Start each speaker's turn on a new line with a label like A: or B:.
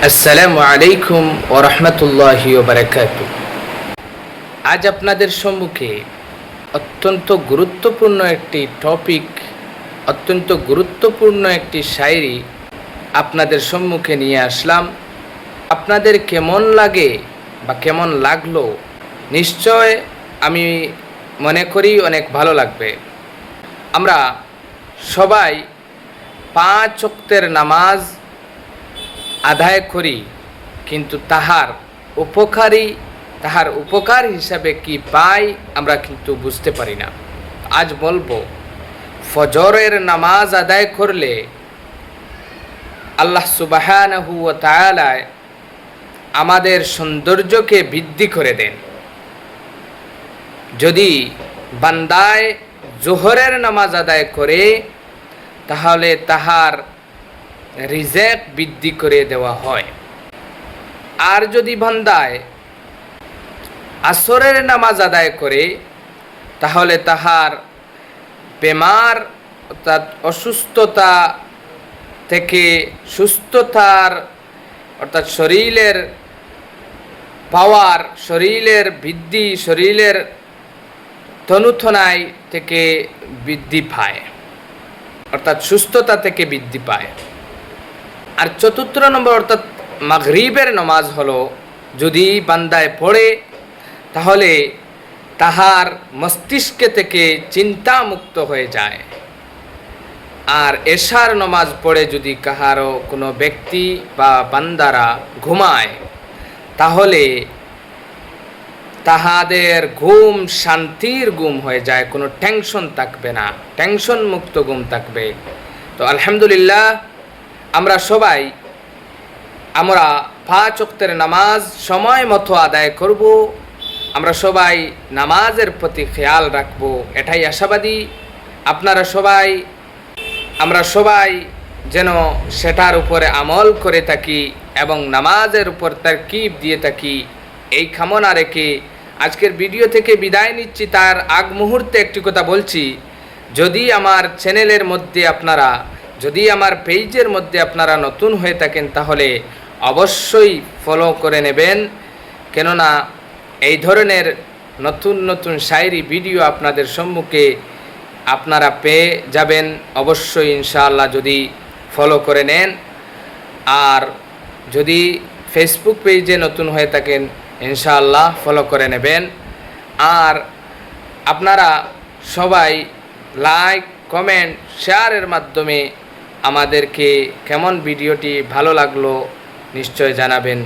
A: আসসালামু আলাইকুম ওয়া রাহমাতুল্লাহি ওয়া বারাকাতুহু। আজ আপনাদের সম্মুখে অত্যন্ত গুরুত্বপূর্ণ একটি টপিক, অত্যন্ত গুরুত্বপূর্ণ একটি শায়রি আপনাদের সম্মুখে নিয়ে আসলাম। আপনাদের কেমন লাগে বা কেমন লাগলো নিশ্চয় আমি মনে করি অনেক ভালো লাগবে। আমরা সবাই 5 ওয়াক্তের নামাজ আদায় করি, কিন্তু তাহার উপকার হিসাবে কি পাই আমরা কিন্তু বুঝতে পারি না। আজ বলবো, ফজরের নামাজ আদায় করলে আল্লাহ সুবহানাহু ওয়া তাআলা আমাদের সৌন্দর্যকে বৃদ্ধি করে দেন। যদি বান্দায় জোহরের নামাজ আদায় করে তাহলে তাহার রিজেক বৃদ্ধি করে দেওয়া হয়। আর যদি বান্দায় আসরের নামাজ আদায় করে তাহলে তাহার বেমার অর্থাৎ অসুস্থতা থেকে সুস্থতার অর্থাৎ শরীরের পাওয়ার, শরীরের বৃদ্ধি, শরীরের তনুতনায় থেকে বৃদ্ধি পায়, অর্থাৎ সুস্থতা থেকে বৃদ্ধি পায়। আর ৪র্থ নম্বর অর্থাৎ মাগরিবের নামাজ হলো, যদি বান্দায় পড়ে তাহলে তাহার মস্তিষ্ক থেকে চিন্তা মুক্ত হয়ে যায়। আর এশার নামাজ পড়ে যদি কাহারও কোনো ব্যক্তি বা বান্দারা ঘুমায় তাহলে তাহাদের ঘুম শান্তির ঘুম হয়ে যায়, কোনো টেনশন থাকবে না, টেনশন মুক্ত ঘুম থাকবে। তো আলহামদুলিল্লাহ, আমরা 5 ওয়াক্তের নামাজ সময় মতো আদায় করব। আমরা সবাই নামাজের প্রতি খেয়াল রাখব, এটাই আশাবাদী। আমরা সবাই যেন সেটার উপরে আমল করে থাকি এবং নামাজের উপর তারকিব দিয়ে থাকি, এই কামনা রেখে আজকের ভিডিও থেকে বিদায় নিচ্ছি। তার আগ মুহূর্তে একটি কথা বলছি, যদি আমার চ্যানেলের মধ্যে আপনারা, যদি আমার পেজের মধ্যে আপনারা নতুন হয়ে থাকেন তাহলে অবশ্যই ফলো করে নেবেন, কেননা এই ধরনের নতুন নতুন শায়রি ভিডিও আপনাদের সম্মুখে আপনারা পেয়ে যাবেন অবশ্যই ইনশাআল্লাহ, যদি ফলো করে নেন। আর যদি ফেসবুক পেজে নতুন হয়ে থাকেন ইনশাআল্লাহ ফলো করে নেবেন। আর আপনারা সবাই লাইক, কমেন্ট, শেয়ারের মাধ্যমে আমাদেরকে কেমন ভিডিওটি ভালো লাগলো নিশ্চয় জানাবেন।